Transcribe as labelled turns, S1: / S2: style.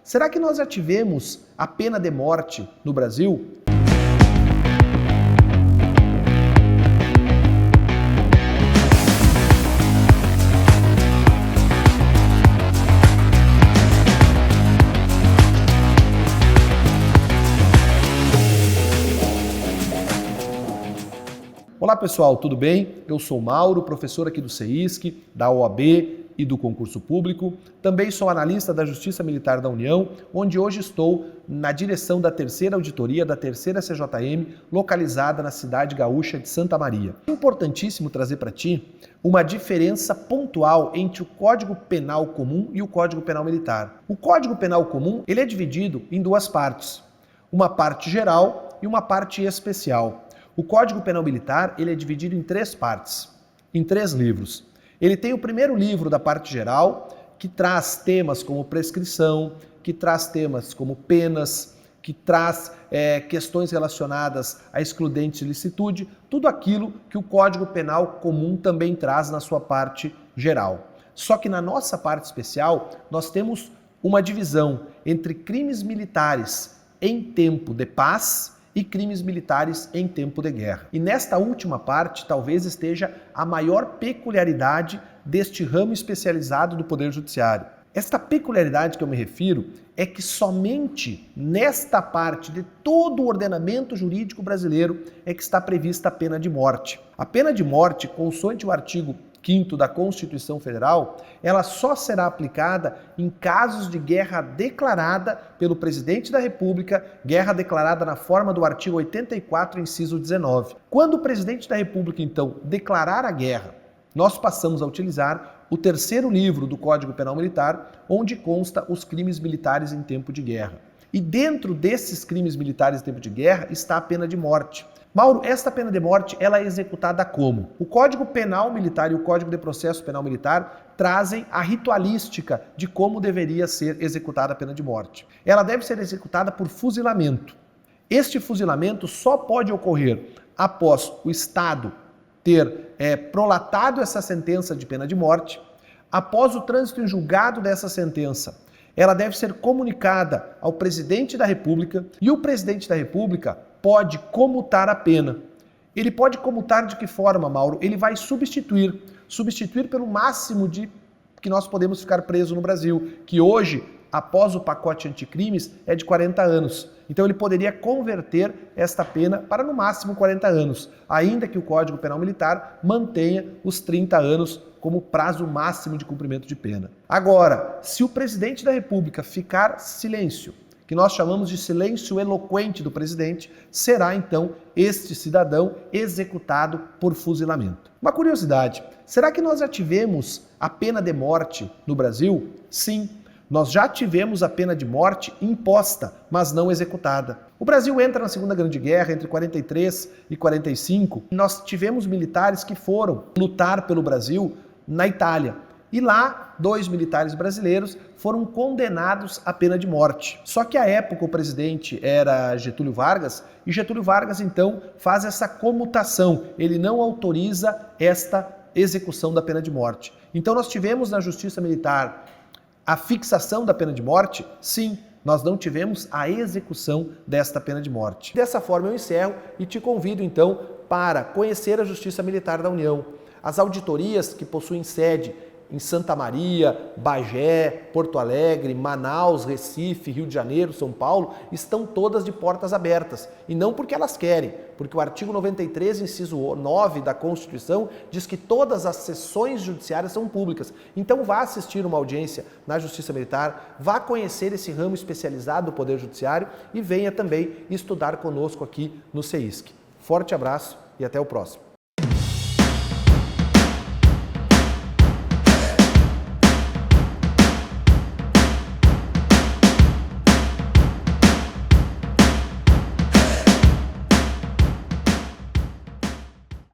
S1: Será que nós já tivemos a pena de morte no Brasil? Olá pessoal, tudo bem? Eu sou Mauro, professor aqui do CEISC, da OAB e do concurso público. Também sou analista da Justiça Militar da União, onde hoje estou na direção da terceira auditoria da terceira CJM, localizada na cidade gaúcha de Santa Maria. É importantíssimo trazer para ti uma diferença pontual entre o Código Penal Comum e o Código Penal Militar. O Código Penal Comum ele é dividido em duas partes, uma parte geral e uma parte especial. O Código Penal Militar ele é dividido em três partes, em 3 livros. Ele tem o primeiro livro da parte geral, que traz temas como prescrição, que traz temas como penas, que traz questões relacionadas a excludentes de licitude, tudo aquilo que o Código Penal Comum também traz na sua parte geral. Só que na nossa parte especial, nós temos uma divisão entre crimes militares em tempo de paz e crimes militares em tempo de guerra. E nesta última parte, talvez esteja a maior peculiaridade deste ramo especializado do Poder Judiciário. Esta peculiaridade que eu me refiro é que somente nesta parte de todo o ordenamento jurídico brasileiro é que está prevista a pena de morte. A pena de morte, consoante o artigo 5º da Constituição Federal, ela só será aplicada em casos de guerra declarada pelo Presidente da República, guerra declarada na forma do artigo 84, inciso 19. Quando o Presidente da República, então, declarar a guerra, nós passamos a utilizar o terceiro livro do Código Penal Militar, onde consta os crimes militares em tempo de guerra. E dentro desses crimes militares em tempo de guerra está a pena de morte. Mauro, esta pena de morte ela é executada como? O Código Penal Militar e o Código de Processo Penal Militar trazem a ritualística de como deveria ser executada a pena de morte. Ela deve ser executada por fuzilamento. Este fuzilamento só pode ocorrer após o Estado ter prolatado essa sentença de pena de morte, após o trânsito em julgado dessa sentença. Ela deve ser comunicada ao Presidente da República e o Presidente da República pode comutar a pena. Ele pode comutar de que forma, Mauro? Ele vai substituir pelo máximo de que nós podemos ficar presos no Brasil, que hoje, após o pacote anticrimes, é de 40 anos. Então ele poderia converter esta pena para no máximo 40 anos, ainda que o Código Penal Militar mantenha os 30 anos como prazo máximo de cumprimento de pena. Agora, se o Presidente da República ficar silêncio, que nós chamamos de silêncio eloquente do presidente, será então este cidadão executado por fuzilamento. Uma curiosidade, será que nós já tivemos a pena de morte no Brasil? Sim, nós já tivemos a pena de morte imposta, mas não executada. O Brasil entra na Segunda Grande Guerra entre 43 e 45, e nós tivemos militares que foram lutar pelo Brasil na Itália. E lá, 2 militares brasileiros foram condenados à pena de morte. Só que à época o presidente era Getúlio Vargas, e Getúlio Vargas então faz essa comutação, ele não autoriza esta execução da pena de morte. Então nós tivemos na Justiça Militar a fixação da pena de morte? Sim, nós não tivemos a execução desta pena de morte. Dessa forma eu encerro e te convido então para conhecer a Justiça Militar da União. As auditorias que possuem sede em Santa Maria, Bagé, Porto Alegre, Manaus, Recife, Rio de Janeiro, São Paulo, estão todas de portas abertas. E não porque elas querem, porque o artigo 93, inciso 9 da Constituição, diz que todas as sessões judiciárias são públicas. Então vá assistir uma audiência na Justiça Militar, vá conhecer esse ramo especializado do Poder Judiciário e venha também estudar conosco aqui no CEISC. Forte abraço e até o próximo.